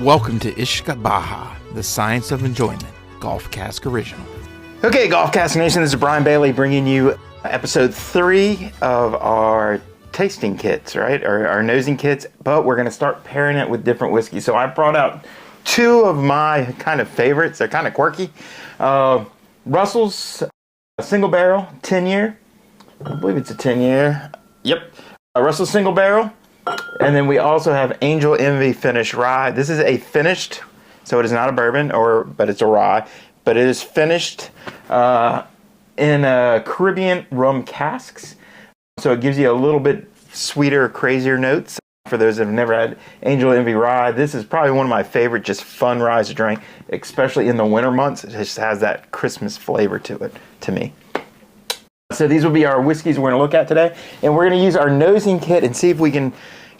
Welcome to Ishka Baja, the Science of Enjoyment, Golf Cask Original. Okay, Golf Cask Nation, this is Brian Bailie bringing you episode 3 of our tasting kits, right? Our nosing kits, but we're going to start pairing it with different whiskeys. So I brought out 2 of my kind of favorites. They're kind of quirky. Russell's Single Barrel 10-year. I believe it's a 10-year. Yep. Russell's Single Barrel. And then we also have Angel Envy Finished Rye. This is a finished, so it is not a bourbon, but it's a rye. But it is finished in Caribbean rum casks. So it gives you a little bit sweeter, crazier notes. For those that have never had Angel Envy Rye, this is probably one of my favorite just fun ryes to drink, especially in the winter months. It just has that Christmas flavor to it, to me. So these will be our whiskeys we're going to look at today. And we're going to use our nosing kit and see if we can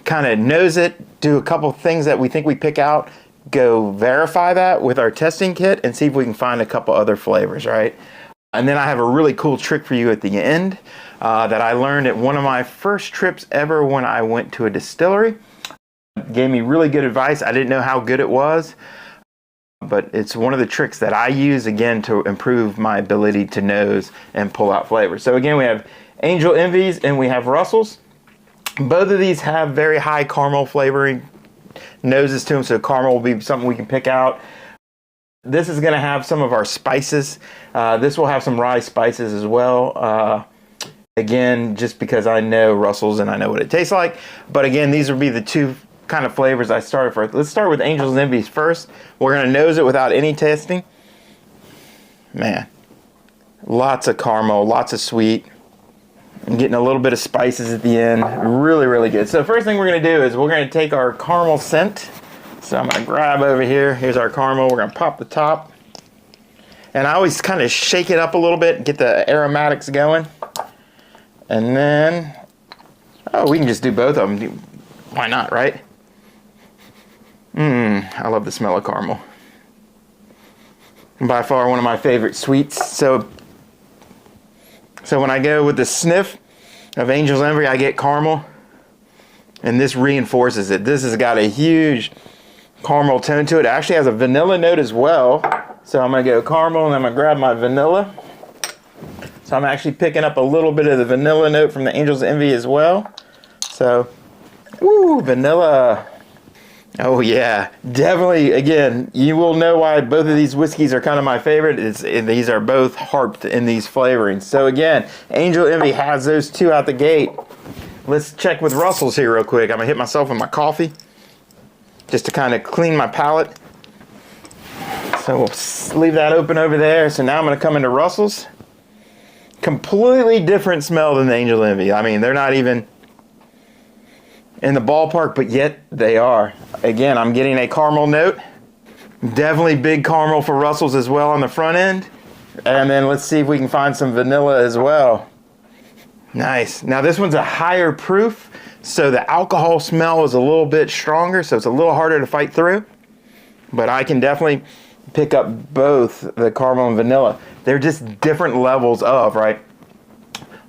kind of nose it, do a couple things that we think we pick out, go verify that with our testing kit, and see if we can find a couple other flavors, right? And then I have a really cool trick for you at the end that I learned at one of my first trips ever when I went to a distillery. It gave me really good advice. I didn't know how good it was, but it's one of the tricks that I use, again, to improve my ability to nose and pull out flavors. So again, we have Angel Envies and we have Russell's. Both of these have very high caramel flavoring noses to them, so caramel will be something we can pick out. This is going to have some of our spices. This will have some rye spices as well. Again, just because I know Russell's and I know what it tastes like. But again, these will be the 2 kind of flavors I started for. Let's start with Angel's Envies first. We're going to nose it without any tasting. Man, lots of caramel, lots of sweet. I'm getting a little bit of spices at the end. Really, really good. So first thing we're going to do is we're going to take our caramel scent. So I'm going to grab over here. Here's our caramel. We're going to pop the top. And I always kind of shake it up a little bit, get the aromatics going. And then, we can just do both of them. Why not, right? I love the smell of caramel. By far one of my favorite sweets. So when I go with the sniff of Angel's Envy, I get caramel. And this reinforces it. This has got a huge caramel tone to it. It actually has a vanilla note as well. So I'm going to go caramel and I'm going to grab my vanilla. So I'm actually picking up a little bit of the vanilla note from the Angel's Envy as well. So, vanilla. Oh yeah, definitely. Again, you will know why both of these whiskeys are kind of my favorite. These are both harped in these flavorings. So again, Angel Envy has those 2 out the gate. Let's check with Russell's here real quick. I'm gonna hit myself with my coffee just to kind of clean my palate. So we'll leave that open over there. So now I'm gonna come into Russell's. Completely different smell than the Angel Envy. I mean, they're not even in the ballpark, but yet they are. Again, I'm getting a caramel note. Definitely big caramel for Russell's as well on the front end. And then let's see if we can find some vanilla as well. Nice. Now this one's a higher proof, so the alcohol smell is a little bit stronger, so it's a little harder to fight through. But I can definitely pick up both the caramel and vanilla. They're just different levels of, right?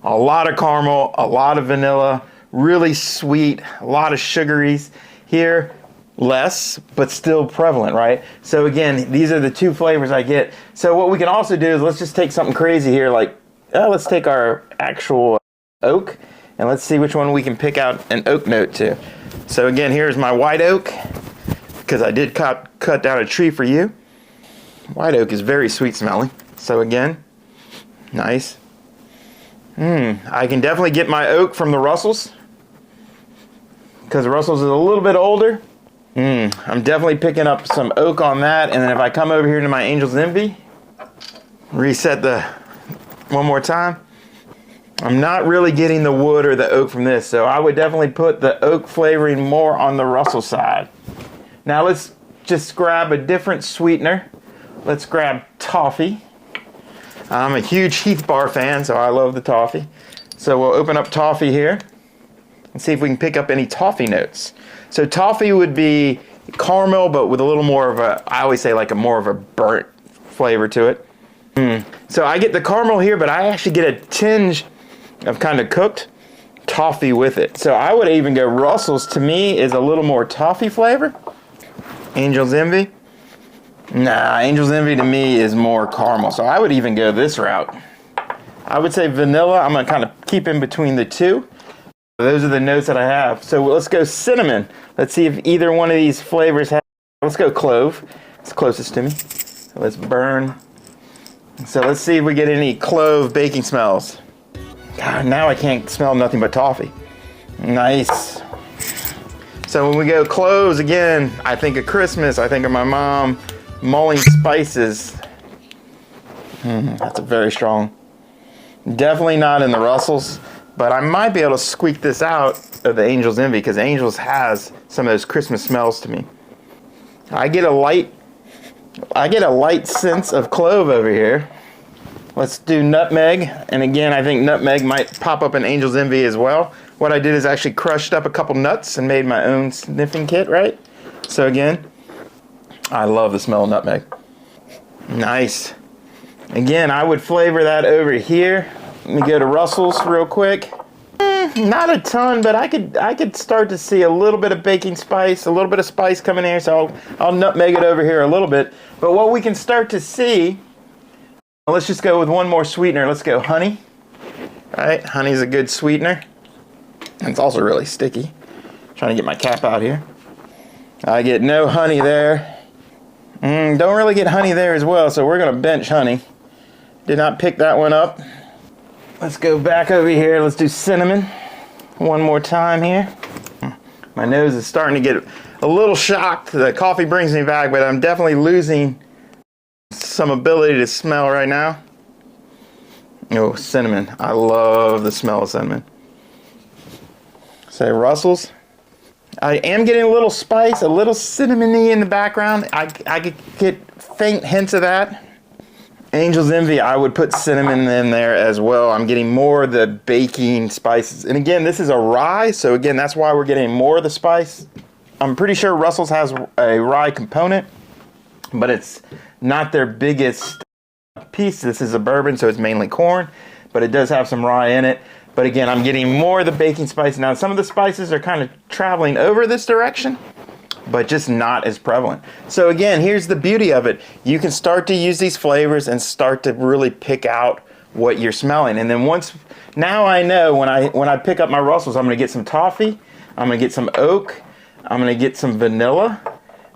A lot of caramel, a lot of vanilla, really sweet, a lot of sugaries. Here, less, but still prevalent, right? So again, these are the 2 flavors I get. So what we can also do is let's just take something crazy here, like, let's take our actual oak, and let's see which one we can pick out an oak note to. So again, here's my white oak, because I did cut down a tree for you. White oak is very sweet smelling. So again, nice. I can definitely get my oak from the Russell's, because Russell's is a little bit older. I'm definitely picking up some oak on that. And then if I come over here to my Angel's Envy, reset one more time, I'm not really getting the wood or the oak from this. So I would definitely put the oak flavoring more on the Russell side. Now let's just grab a different sweetener. Let's grab toffee. I'm a huge Heath Bar fan, so I love the toffee. So we'll open up toffee here and see if we can pick up any toffee notes. So toffee would be caramel, but with a little more of a, I always say like a more of a burnt flavor to it. So I get the caramel here, but I actually get a tinge of kind of cooked toffee with it. So I would even go Russell's, to me, is a little more toffee flavor. Angel's Envy? Nah, Angel's Envy to me is more caramel, so I would even go this route. I would say vanilla. I'm going to kind of keep in between the two. Those are the notes that I have. So let's go cinnamon. Let's see if either one of these flavors has. Let's go clove. It's closest to me. So let's burn. So let's see if we get any clove baking smells. God, now I can't smell nothing but toffee. Nice. So when we go cloves, again, I think of Christmas. I think of my mom mulling spices. That's a very strong. Definitely not in the Russells, but I might be able to squeak this out of the Angel's Envy because Angel's has some of those Christmas smells to me. I get a light sense of clove over here. Let's do nutmeg, and again, I think nutmeg might pop up in Angel's Envy as well. What I did is actually crushed up a couple nuts and made my own sniffing kit, right? So again, I love the smell of nutmeg. Nice. Again, I would flavor that over here. Let me go to Russell's real quick. Not a ton, but I could start to see a little bit of baking spice, a little bit of spice coming here, so I'll nutmeg it over here a little bit. But what we can start to see, let's just go with one more sweetener. Let's go honey. All right, honey's a good sweetener. It's also really sticky. Trying to get my cap out here. I get no honey there. Don't really get honey there as well, so we're gonna bench honey. Did not pick that one up. Let's go back over here. Let's do cinnamon one more time here. My nose is starting to get a little shocked. The coffee brings me back, but I'm definitely losing some ability to smell right now. Oh, cinnamon. I love the smell of cinnamon. Say Russell's. I am getting a little spice, a little cinnamony in the background. I could get faint hints of that. Angel's Envy, I would put cinnamon in there as well. I'm getting more of the baking spices. And again, this is a rye, so again, that's why we're getting more of the spice. I'm pretty sure Russell's has a rye component, but it's not their biggest piece. This is a bourbon, so it's mainly corn, but it does have some rye in it. But again, I'm getting more of the baking spice. Now, some of the spices are kind of traveling over this direction, but just not as prevalent. So again, here's the beauty of it. You can start to use these flavors and start to really pick out what you're smelling. And then now I know when I pick up my Russells, I'm gonna get some toffee, I'm gonna get some oak, I'm gonna get some vanilla,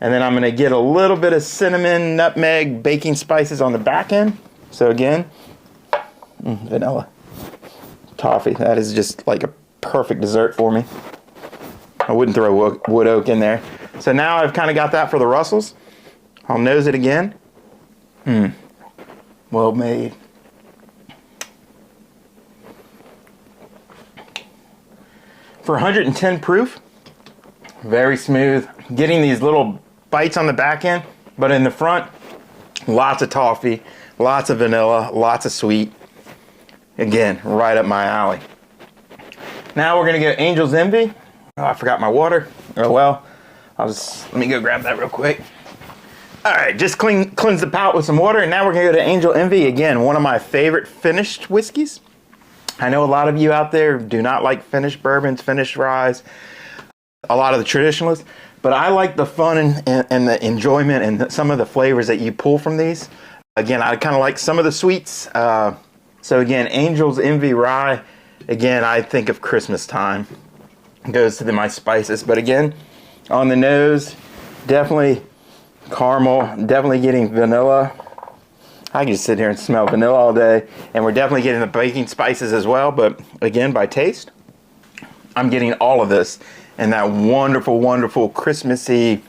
and then I'm gonna get a little bit of cinnamon, nutmeg, baking spices on the back end. So again, vanilla. Toffee, that is just like a perfect dessert for me. I wouldn't throw wood oak in there. So now I've kind of got that for the Russells. I'll nose it again. Well made. For 110 proof, very smooth. Getting these little bites on the back end, but in the front, lots of toffee, lots of vanilla, lots of sweet. Again, right up my alley. Now we're gonna go Angel's Envy. Oh, I forgot my water. Oh well. Let me go grab that real quick. All right, just cleanse the palate with some water, and now we're gonna go to Angel Envy. Again, one of my favorite finished whiskeys. I know a lot of you out there do not like finished bourbons, finished ryes, a lot of the traditionalists, but I like the fun and the enjoyment and some of the flavors that you pull from these. Again, I kind of like some of the sweets. So again, Angel's Envy Rye, again, I think of Christmas time. Goes to my spices, but again, on the nose, definitely caramel, definitely getting vanilla. I can just sit here and smell vanilla all day, and we're definitely getting the baking spices as well, but again, by taste, I'm getting all of this, and that wonderful, wonderful Christmassy,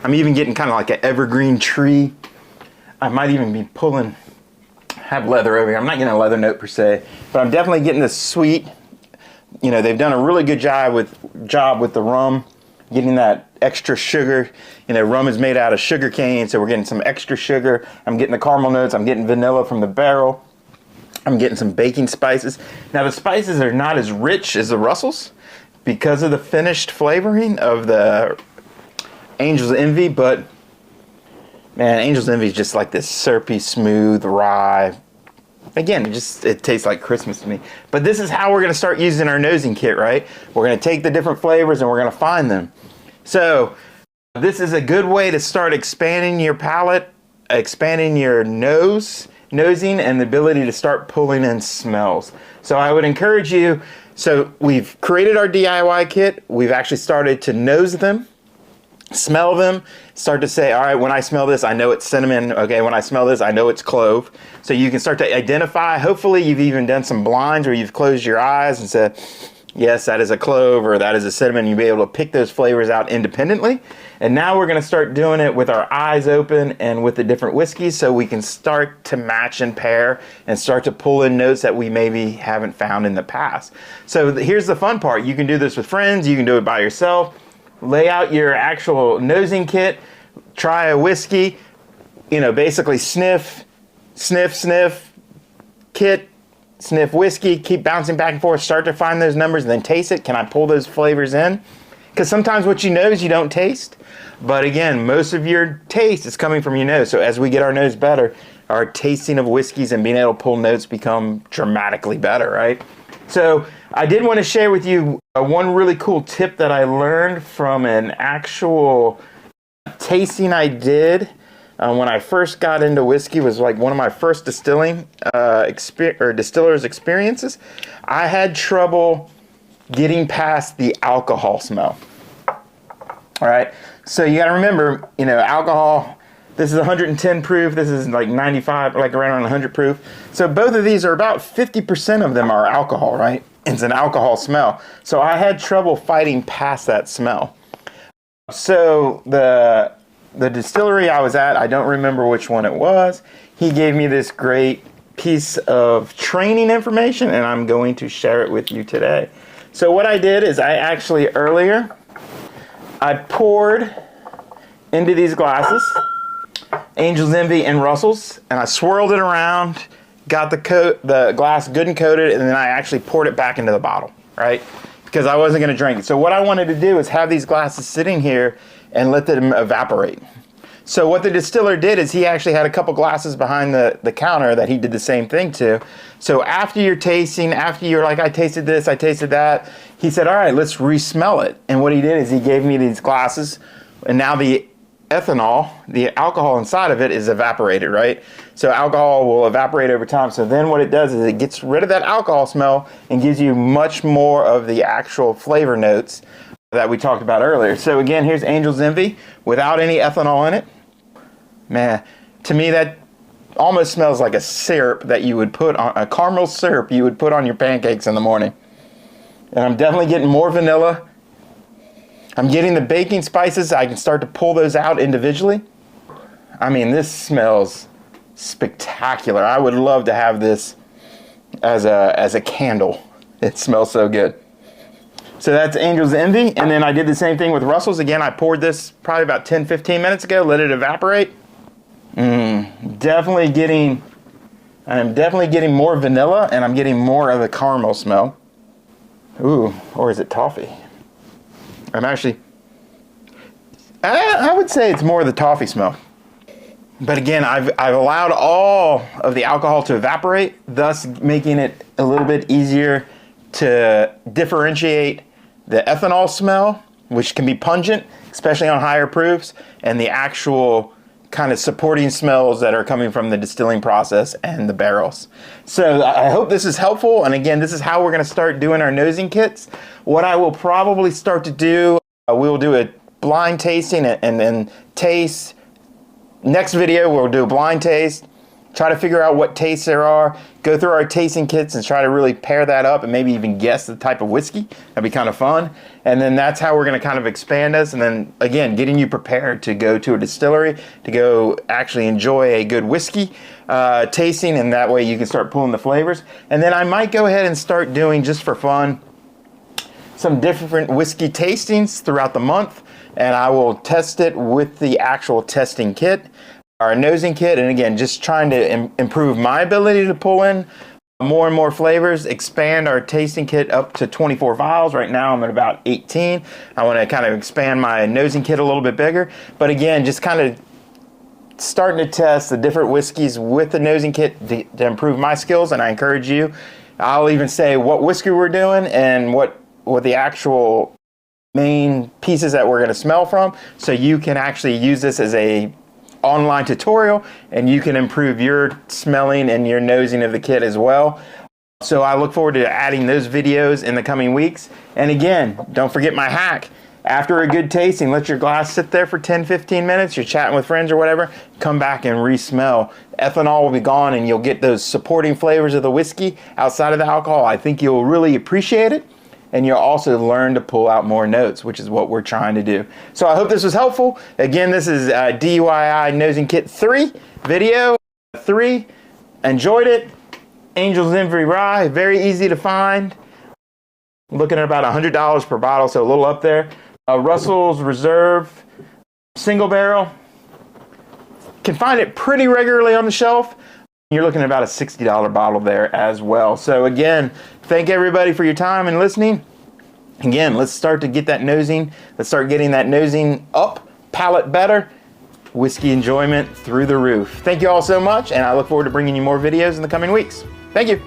I'm even getting kind of like an evergreen tree. I might even be have leather over here. I'm not getting a leather note per se, but I'm definitely getting this sweet. You know, they've done a really good job with the rum, getting that extra sugar. You know, rum is made out of sugar cane, so we're getting some extra sugar. I'm getting the caramel notes. I'm getting vanilla from the barrel. I'm getting some baking spices. Now, the spices are not as rich as the Russells because of the finished flavoring of the Angel's Envy, but man, Angel's Envy is just like this syrupy, smooth rye. Again, it tastes like Christmas to me. But this is how we're going to start using our nosing kit, right? We're going to take the different flavors and we're going to find them. So This is a good way to start expanding your palate, expanding your nosing, and the ability to start pulling in smells. So I would encourage you, so we've created our DIY kit, we've actually started to nose them, smell them, start to say, all right, when I smell this, I know it's cinnamon. Okay, when I smell this, I know it's clove. So you can start to identify. Hopefully you've even done some blinds where you've closed your eyes and said, yes, that is a clove or that is a cinnamon. You'll be able to pick those flavors out independently. And now we're going to start doing it with our eyes open and with the different whiskeys, so we can start to match and pair and start to pull in notes that we maybe haven't found in the past. So here's the fun part. You can do this with friends. You can do it by yourself. Lay out your actual nosing kit. Try a whiskey. Basically sniff, sniff, sniff, kit, sniff whiskey, keep bouncing back and forth, start to find those numbers, and then taste it. Can I pull those flavors in? Because sometimes what you nose, you don't taste. But again, most of your taste is coming from your nose. So as we get our nose better, our tasting of whiskeys and being able to pull notes become dramatically better, right? So I did want to share with you one really cool tip that I learned from an actual tasting I did when I first got into whiskey. Was like one of my first distiller's experiences. I had trouble getting past the alcohol smell. All right, so you got to remember, alcohol. This is 110 proof. This is like 95, like around 100 proof. So both of these are about 50% of them are alcohol, right? It's an alcohol smell. So I had trouble fighting past that smell. So the distillery I was at, I don't remember which one it was. He gave me this great piece of training information, and I'm going to share it with you today. So what I did is I poured into these glasses Angel's Envy and Russell's, and I swirled it around, got the glass good and coated, and then I actually poured it back into the bottle, right? Because I wasn't going to drink it. So what I wanted to do is have these glasses sitting here and let them evaporate. So what the distiller did is he actually had a couple glasses behind the counter that he did the same thing to. So after you're tasting, after you're like, I tasted this, I tasted that, he said, all right, let's re-smell it. And what he did is he gave me these glasses, and now the ethanol, the alcohol inside of it, is evaporated, right? So alcohol will evaporate over time. So then what it does is it gets rid of that alcohol smell and gives you much more of the actual flavor notes that we talked about earlier. So again, here's Angel's Envy without any ethanol in it. Man, to me that almost smells like a syrup that you would put on, a caramel syrup you would put on your pancakes in the morning. And I'm definitely getting more vanilla. I'm getting the baking spices. I can start to pull those out individually. I mean, this smells spectacular. I would love to have this as a candle. It smells so good. So that's Angel's Envy. And then I did the same thing with Russell's. Again, I poured this probably about 10-15 minutes ago, let it evaporate. I'm definitely getting more vanilla, and I'm getting more of the caramel smell. Ooh, or is it toffee? I would say it's more of the toffee smell. But again, I've allowed all of the alcohol to evaporate, thus making it a little bit easier to differentiate the ethanol smell, which can be pungent, especially on higher proofs, and the actual kind of supporting smells that are coming from the distilling process and the barrels. So I hope this is helpful. And again, this is how we're going to start doing our nosing kits. What I will probably start to do, we'll do a blind tasting and then taste. Next video, we'll do a blind taste, try to figure out what tastes there are, go through our tasting kits and try to really pair that up and maybe even guess the type of whiskey. That'd be kind of fun. And then that's how we're going to kind of expand us. And then again, getting you prepared to go to a distillery, to go actually enjoy a good whiskey tasting, and that way you can start pulling the flavors. And then I might go ahead and start doing, just for fun, some different whiskey tastings throughout the month. And I will test it with the actual testing kit, our nosing kit, and again, just trying to improve my ability to pull in more and more flavors, expand our tasting kit up to 24 vials. Right now I'm at about 18. I want to kind of expand my nosing kit a little bit bigger. But again, just kind of starting to test the different whiskeys with the nosing kit to improve my skills, and I encourage you. I'll even say what whiskey we're doing and what the actual main pieces that we're going to smell from, so you can actually use this as a online tutorial and you can improve your smelling and your nosing of the kit as well. So I look forward to adding those videos in the coming weeks. And again, don't forget my hack. After a good tasting, let your glass sit there for 10-15 minutes. You're chatting with friends or whatever, come back and re-smell. Ethanol will be gone and you'll get those supporting flavors of the whiskey outside of the alcohol. I think you'll really appreciate it. And you'll also learn to pull out more notes, which is what we're trying to do. So I hope this was helpful. Again, this is DIY Nosing Kit 3, video 3. Enjoyed it. Angel's Envy Rye, very easy to find. Looking at about $100 per bottle, so a little up there. Russell's Reserve single barrel. Can find it pretty regularly on the shelf. You're looking at about a $60 bottle there as well. So again, thank everybody for your time and listening. Again, let's start to get that nosing. Let's start getting that nosing up, palate better, whiskey enjoyment through the roof. Thank you all so much, and I look forward to bringing you more videos in the coming weeks. Thank you.